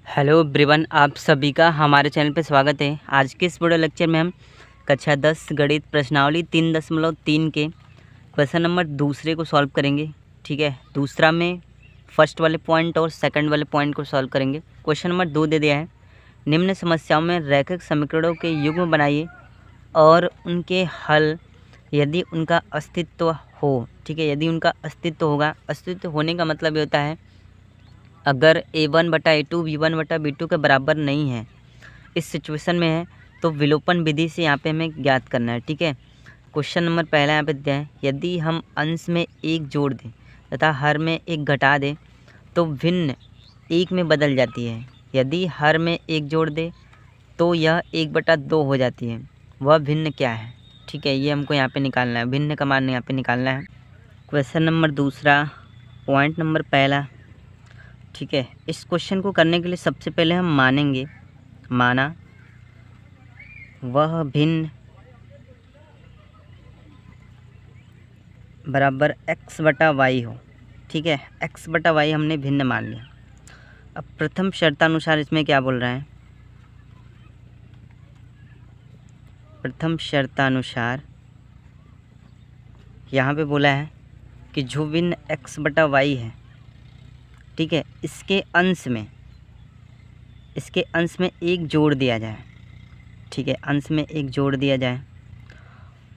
Hello everyone, आप सभी का हमारे चैनल पर स्वागत है। आज के इस वीडियो लेक्चर में हम कक्षा 10 गणित प्रश्नावली 3.3 के क्वेश्चन नंबर दूसरे को सॉल्व करेंगे। ठीक है, दूसरा में फर्स्ट वाले पॉइंट और सेकंड वाले पॉइंट को सॉल्व करेंगे। क्वेश्चन नंबर 2 दे दिया है, निम्न समस्याओं में रैखिक समीकरणों के युग्म बनाइए और उनके हल यदि उनका अस्तित्व हो। ठीक है, यदि उनका अस्तित्व होगा। अस्तित्व होने का मतलब ये होता है अगर a1/a2 b1/b2 के बराबर नहीं है, इस सिचुएशन में है, तो विलोपन विधि से यहाँ पे हमें ज्ञात करना है। ठीक है, क्वेश्चन नंबर पहला यहाँ पे दिया है, यदि हम अंश में एक जोड़ दें तथा हर में एक घटा दें तो भिन्न एक में बदल जाती है। यदि हर में एक जोड़ दे तो यह 1/2 हो जाती है। वह भिन्न क्या है? ठीक है, ये हमको यहाँ पे निकालना है, भिन्न का मान यहाँ पे निकालना है। क्वेश्चन नंबर दूसरा, पॉइंट नंबर पहला। ठीक है, इस क्वेश्चन को करने के लिए सबसे पहले हम मानेंगे, माना वह भिन्न बराबर x/y हो। ठीक है, x/y हमने भिन्न मान लिया। अब प्रथम शर्तानुसार इसमें क्या बोल रहा है? प्रथम शर्तानुसार यहाँ पे बोला है कि जो भिन्न x/y है, ठीक है, इसके अंश में एक जोड़ दिया जाए। ठीक है, अंश में एक जोड़ दिया जाए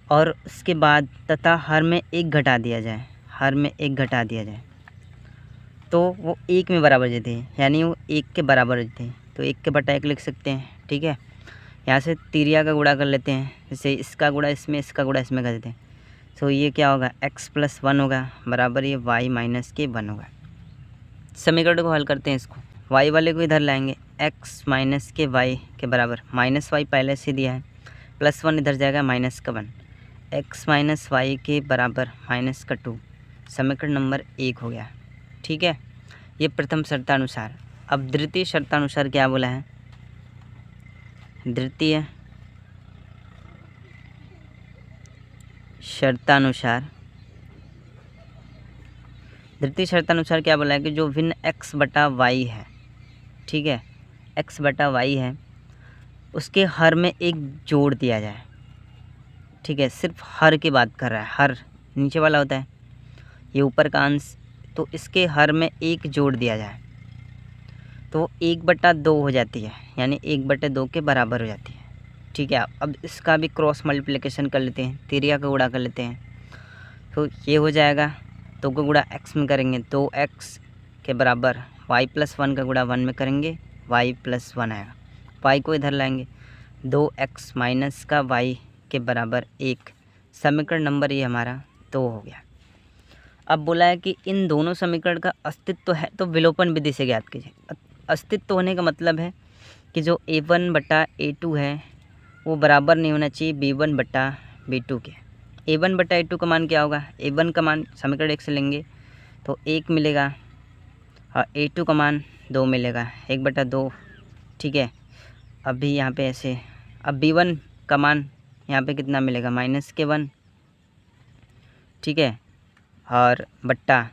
और उसके बाद तथा हर में एक घटा दिया जाए, हर में एक घटा दिया जाए तो वो 1 में बराबर देते हैं, यानी वो 1 के बराबर देते हैं। तो 1/1 लिख सकते हैं। ठीक है, यहाँ से तिरिया का गुणा कर लेते हैं, जैसे इसका गुणा इसमें, इसका गुणा इसमें कर देते हैं। तो ये क्या होगा, x + 1 होगा बराबर ये y - 1 होगा। समीकरण को हल करते हैं। इसको y वाले को इधर लाएंगे, x - y के बराबर, -y पहले से दिया है, +1 इधर जाएगा, -1, x - y के बराबर -2। समीकरण नंबर 1 हो गया। ठीक है, ये प्रथम शर्तानुसार। अब द्वितीय शर्तानुसार क्या बोला है? द्वितीय शर्तानुसार क्या बोला है कि जो भिन्न x/y है, ठीक है, x/y है, उसके हर में एक जोड़ दिया जाए। ठीक है, सिर्फ हर की बात कर रहा है, हर नीचे वाला होता है, ये ऊपर का अंश, तो इसके हर में एक जोड़ दिया जाए तो 1/2 हो जाती है, यानी 1/2 के बराबर हो जाती है। ठीक है, अब इसका भी क्रॉस मल्टीप्लिकेशन कर लेते हैं, तिरिया का गुणा कर लेते हैं। तो ये हो जाएगा, 2 का गुणा x में करेंगे 2x के बराबर, y + 1 का गुणा 1 में करेंगे y + 1 आएगा। y को इधर लाएंगे, 2x माइनस का y के बराबर 1। समीकरण नंबर ये हमारा 2 हो गया। अब बोला है कि इन दोनों समीकरण का अस्तित्व है तो विलोपन विधि से ज्ञात कीजिए। अस्तित्व होने का मतलब है कि जो a1/a2 है वो बराबर नहीं होना चाहिए b1/b2 के। a1/a2 का मान क्या होगा? a1 का मान समीकरण 1 से लेंगे तो 1 मिलेगा और a2 का मान 2 मिलेगा, 1/2। ठीक है, अभी यहाँ पे ऐसे, अब b1 का मान यहाँ पे कितना मिलेगा? -1। ठीक है, और बट्टा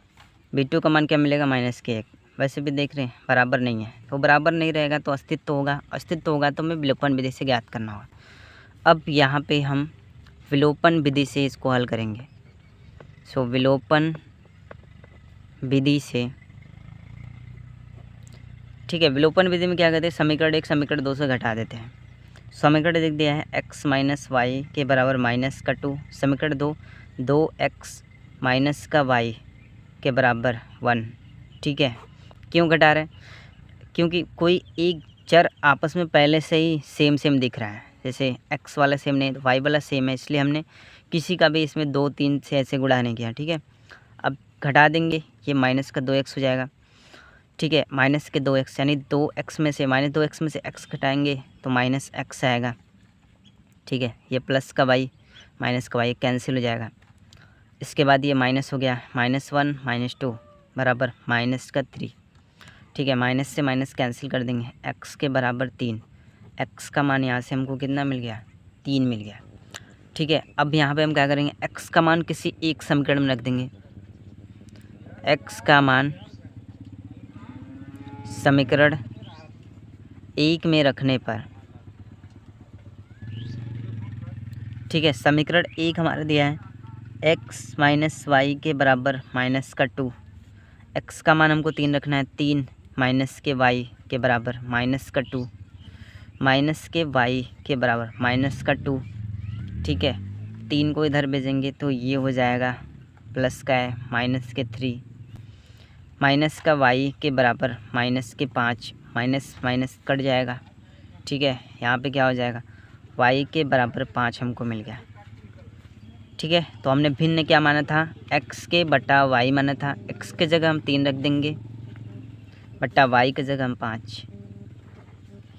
b2 का मान क्या मिलेगा? -1। वैसे भी देख रहे हैं बराबर नहीं है, तो बराबर नहीं रहेगा तो अस्तित्व होगा, अस्तित्व होगा तो हमें विलोपन विधि से ज्ञात करना होगा। अब यहाँ पे हम विलोपन विधि से इसको हल करेंगे। सो विलोपन विधि से, ठीक है, विलोपन विधि में क्या करते हैं, समीकरण 1 समीकरण 2 से घटा देते हैं। समीकरण देख दिया है x - y के बराबर -2, समीकरण 2x - y के बराबर 1। ठीक है, क्यों घटा रहे हैं? क्योंकि कोई एक चर आपस में पहले से ही सेम दिख रहा है, जैसे x वाला सेम नहीं तो y वाला सेम है, इसलिए हमने किसी का भी इसमें 2, 3 से ऐसे गुणा नहीं किया। ठीक है, अब घटा देंगे, ये -2x हो जाएगा। ठीक है, -2x यानी 2x में से -2x में से x घटाएंगे तो -x आएगा। ठीक है, ये प्लस का y माइनस का y कैंसिल हो जाएगा। इसके बाद ये माइनस हो गया, -1 - 2 बराबर -3। ठीक है, माइनस से माइनस कैंसिल कर देंगे, x के बराबर 3। x का मान यहाँ से हमको कितना मिल गया? 3 मिल गया। ठीक है, अब यहाँ पे हम क्या करेंगे, x का मान किसी एक समीकरण में रख देंगे। x का मान समीकरण 1 में रखने पर, ठीक है, समीकरण 1 हमारा दिया है x माइनस वाई के बराबर माइनस का 2, x का मान हमको 3 रखना है, 3 माइनस के y के बराबर माइनस का 2, माइनस के y के बराबर माइनस का 2, ठीक है। 3 को इधर भेजेंगे तो ये हो जाएगा प्लस का है माइनस के 3, माइनस का y के बराबर माइनस के 5, माइनस माइनस कट जाएगा, ठीक है। यहाँ पे क्या हो जाएगा, y के बराबर 5 हमको मिल गया, ठीक है। तो हमने भिन्न क्या माना था, x के बटा y माना था, x के जगह हम 3 रख देंगे, बटा y के जगह हम 5,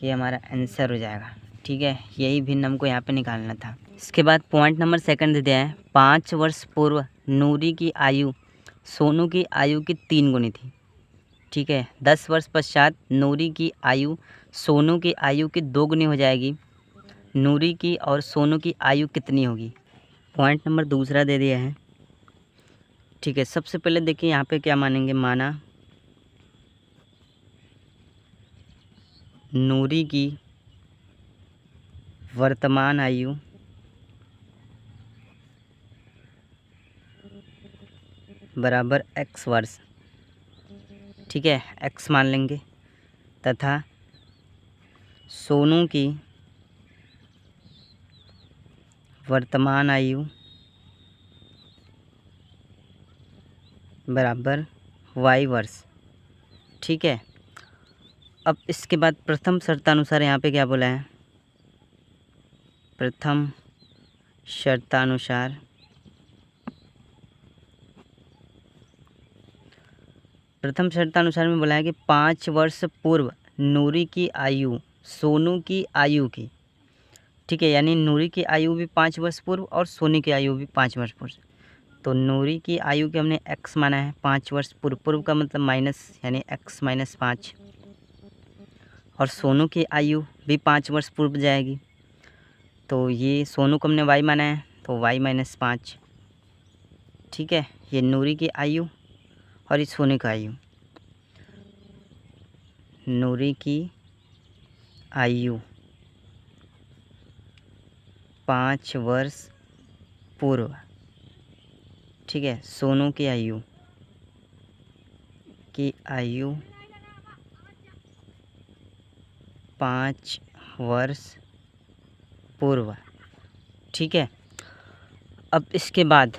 ये हमारा आंसर हो जाएगा, ठीक है। यही भिन्न हमको यहाँ पे निकालना था। इसके बाद पॉइंट नंबर 2 दिया है, 5 वर्ष पूर्व नूरी की आयु सोनू की आयु की 3 गुनी थी, ठीक है। 10 वर्ष पश्चात नूरी की आयु सोनू की आयु की 2 गुनी हो जाएगी, नूरी की और सोनू की आयु कितनी होगी। पॉइंट नंबर 2 दे दिया है, ठीक है। सबसे पहले देखिए यहाँ पे क्या मानेंगे, माना नूरी की वर्तमान आयु बराबर x वर्ष, ठीक है, x मान लेंगे, तथा सोनू की वर्तमान आयु बराबर y वर्ष, ठीक है। अब इसके बाद प्रथम शर्तानुसार यहाँ पे क्या बोला है, प्रथम शर्तानुसार में बोला है कि 5 वर्ष पूर्व नूरी की आयु सोनू की आयु की, ठीक है, यानी नूरी की आयु भी 5 वर्ष पूर्व और सोनी की आयु भी 5 वर्ष पूर्व। तो नूरी की आयु के हमने x माना है 5 वर्ष पूर्व, पूर्व का मतलब माइनस, यानी x माइनस 5, और सोनू की आयु भी 5 वर्ष पूर्व जाएगी, तो ये सोनू को हमने y माना है तो y माइनस 5, ठीक है। ये नूरी की आयु और ये सोनू की आयु, नूरी की आयु 5 वर्ष पूर्व, ठीक है, सोनू की आयु 5 वर्ष पूर्व, ठीक है। अब इसके बाद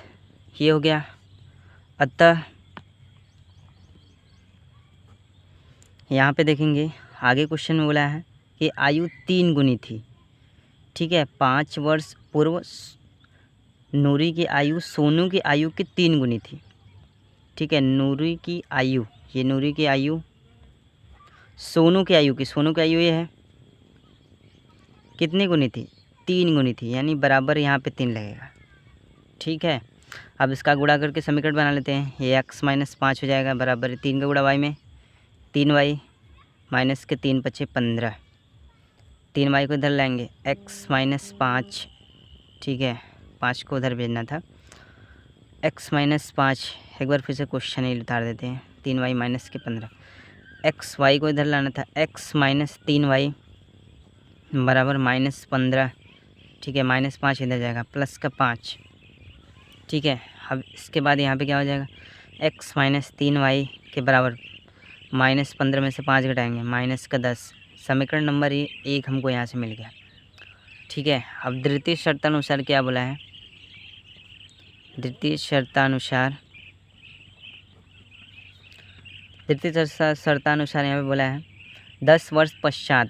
ये हो गया, अतः यहाँ पे देखेंगे आगे क्वेश्चन में बोला है कि आयु 3 गुनी थी, ठीक है। 5 वर्ष पूर्व नूरी की आयु सोनू की आयु की 3 गुनी थी, ठीक है। नूरी की आयु, ये नूरी की आयु सोनू की आयु ये है, कितनी गुनी थी, 3 गुनी थी, यानी बराबर यहाँ पे 3 लगेगा, ठीक है। अब इसका गुणा करके समीकरण बना लेते हैं, ये x माइनस 5 हो जाएगा, बराबर 3 का गुणा y में 3y माइनस के 3 × 5 = 15, 3y को इधर लाएंगे x माइनस 5, ठीक है, 5 को उधर भेजना था, x माइनस 5, एक बार फिर से क्वेश्चन ही उतार देते हैं, 3y माइनस के 15, x y को इधर लाना था, x माइनस 3y बराबर माइनस 15, ठीक है, माइनस 5 इधर जाएगा, प्लस का 5, ठीक है। अब इसके बाद यहाँ पे क्या हो जाएगा, x माइनस 3y के बराबर माइनस 15 में से 5 घटाएंगे, माइनस का 10, समीकरण नंबर 1 हमको यहाँ से मिल गया, ठीक है। अब द्वितीय शर्तानुसार क्या बोला है, द्वितीय शर्तानुसार यहाँ पे बोला है 10 वर्ष पश्चात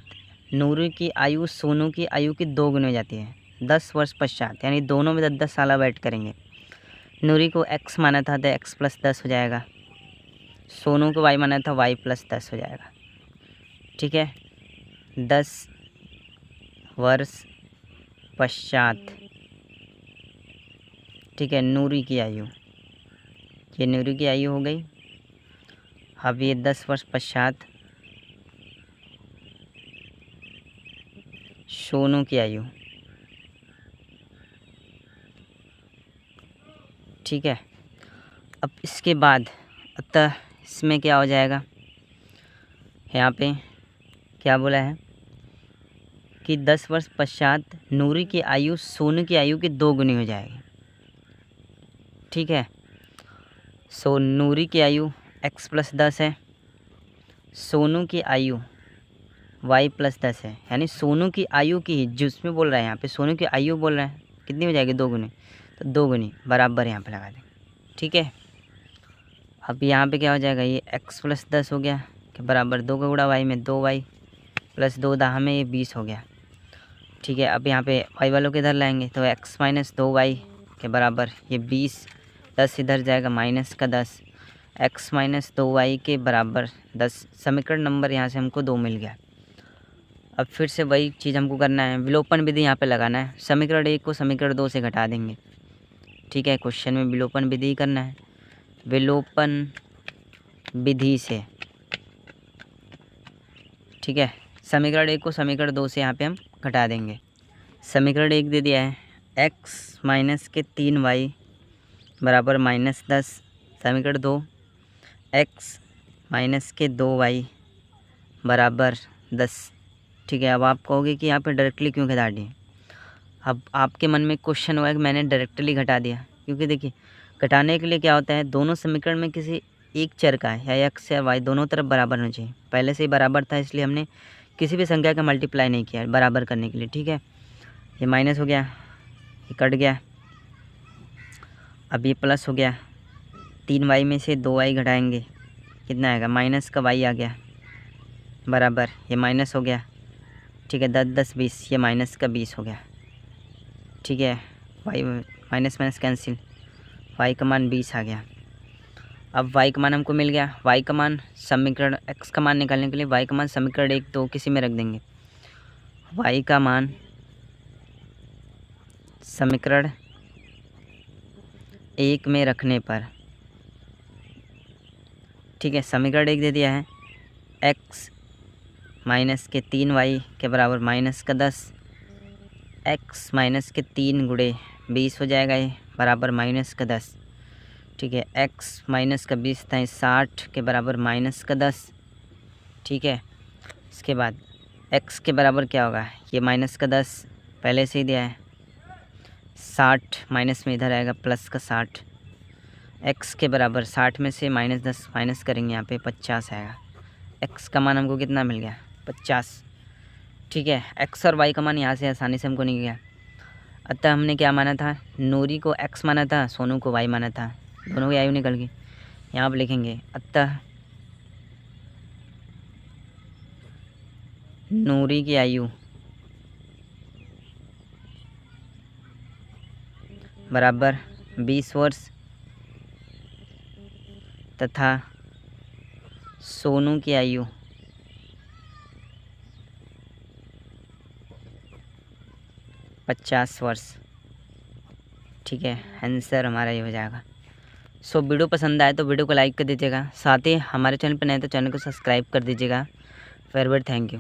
नूरी की आयु सोनू की आयु की 2 गुनी हो जाती है, 10 वर्ष पश्चात, यानी दोनों में 10 साल वेट करेंगे। नूरी को x माना था तो x + 10 हो जाएगा, सोनू को y माना था y + 10 हो जाएगा, ठीक है। 10 वर्ष पश्चात, ठीक है, नूरी की आयु, ये नूरी की आयु हो गई। अब ये 10 वर्ष पश्चात सोनू की आयु, ठीक है। अब इसके बाद अतः इसमें क्या हो जाएगा, यहाँ पे क्या बोला है, कि 10 वर्ष पश्चात नूरी की आयु सोनू की आयु की 2 गुनी हो जाएगी। ठीक है, सो नूरी की आयु x + 10 है, सोनू की आयु y + 10 है, यानी सोनू की आयु की जिसमें बोल रहा है, यहाँ पे सोनू की आयु बोल रहा है, कितनी हो जाएगी 2 गुनी, तो 2 गुनी बराबर यहाँ पे लगा दें। ठीक है, अब यहाँ पे क्या हो जाएगा, ये x + 10 हो गया कि बराबर 2 का गुणा y में 2y + 2 10 में ये 20 हो गया। ठीक है, अब यहाँ पे y वालों के इधर लाएंगे तो x - 2y के बराबर ये 20, 10 इधर जाएगा -10, x - 2y के बराबर 10। समीकरण नंबर यहाँ से हमको 2 मिल गया। अब फिर से वही चीज़ हमको करना है, विलोपन विधि यहाँ पे लगाना है। समीकरण 1 को समीकरण 2 से घटा देंगे। ठीक है, क्वेश्चन में विलोपन विधि करना है, विलोपन विधि से। ठीक है, समीकरण 1 को समीकरण 2 से यहाँ पे हम घटा देंगे। समीकरण 1 दे दिया है x - 3y बराबर -10, समीकरण 2 x - 2y बराबर 10। ठीक है, अब आप कहोगे कि यहाँ पे डायरेक्टली क्यों घटा दिए। अब आपके मन में क्वेश्चन हुआ है कि मैंने डायरेक्टली घटा दिया, क्योंकि देखिए घटाने के लिए क्या होता है, दोनों समीकरण में किसी एक चर का या x या y दोनों तरफ बराबर होना चाहिए। पहले से ही बराबर था, इसलिए हमने किसी भी संख्या का मल्टीप्लाई नहीं किया बराबर करने के लिए। ठीक है, ये माइनस हो गया, ये कट गया, अब ये प्लस हो गया, 3y में से 2y घटाएंगे, कितना आएगा, माइनस का y आ गया बराबर, ये माइनस हो गया। ठीक है, 10 10 20, ये माइनस का 20 हो गया। ठीक है, y minus minus cancel, y का मान 20 आ गया। अब y का मान हमको मिल गया, y का मान समीकरण x का मान निकालने के लिए y का मान समीकरण 1 2 किसी में रख देंगे। y का मान समीकरण 1 में रखने पर, ठीक है, समीकरण 1 दे दिया है x - 3y के बराबर -10, x - 3 गुणे 20 हो जाएगा, ये बराबर -10। ठीक है, x - 20 था 60 के बराबर -10। ठीक है, इसके बाद x के बराबर क्या होगा, ये -10 पहले से ही दिया है, 60 माइनस में इधर आएगा प्लस का 60, x के बराबर 60 में से -10 माइनस करेंगे, यहाँ पे 50 आएगा। x का मान हमको कितना मिल गया, 50। ठीक है, x और y का मान यहाँ से आसानी से हमको नहीं गया। अतः हमने क्या माना था, नूरी को x माना था, सोनू को y माना था, दोनों की आयु निकल गई। यहाँ पर लिखेंगे अतः नूरी की आयु बराबर 20 वर्ष तथा सोनू की आयु 50 वर्ष। ठीक है, आंसर हमारा ये हो जाएगा। सो वीडियो पसंद आए तो वीडियो को लाइक कर दीजिएगा, साथ ही हमारे चैनल पर नए तो चैनल को सब्सक्राइब कर दीजिएगा। Very very thank you.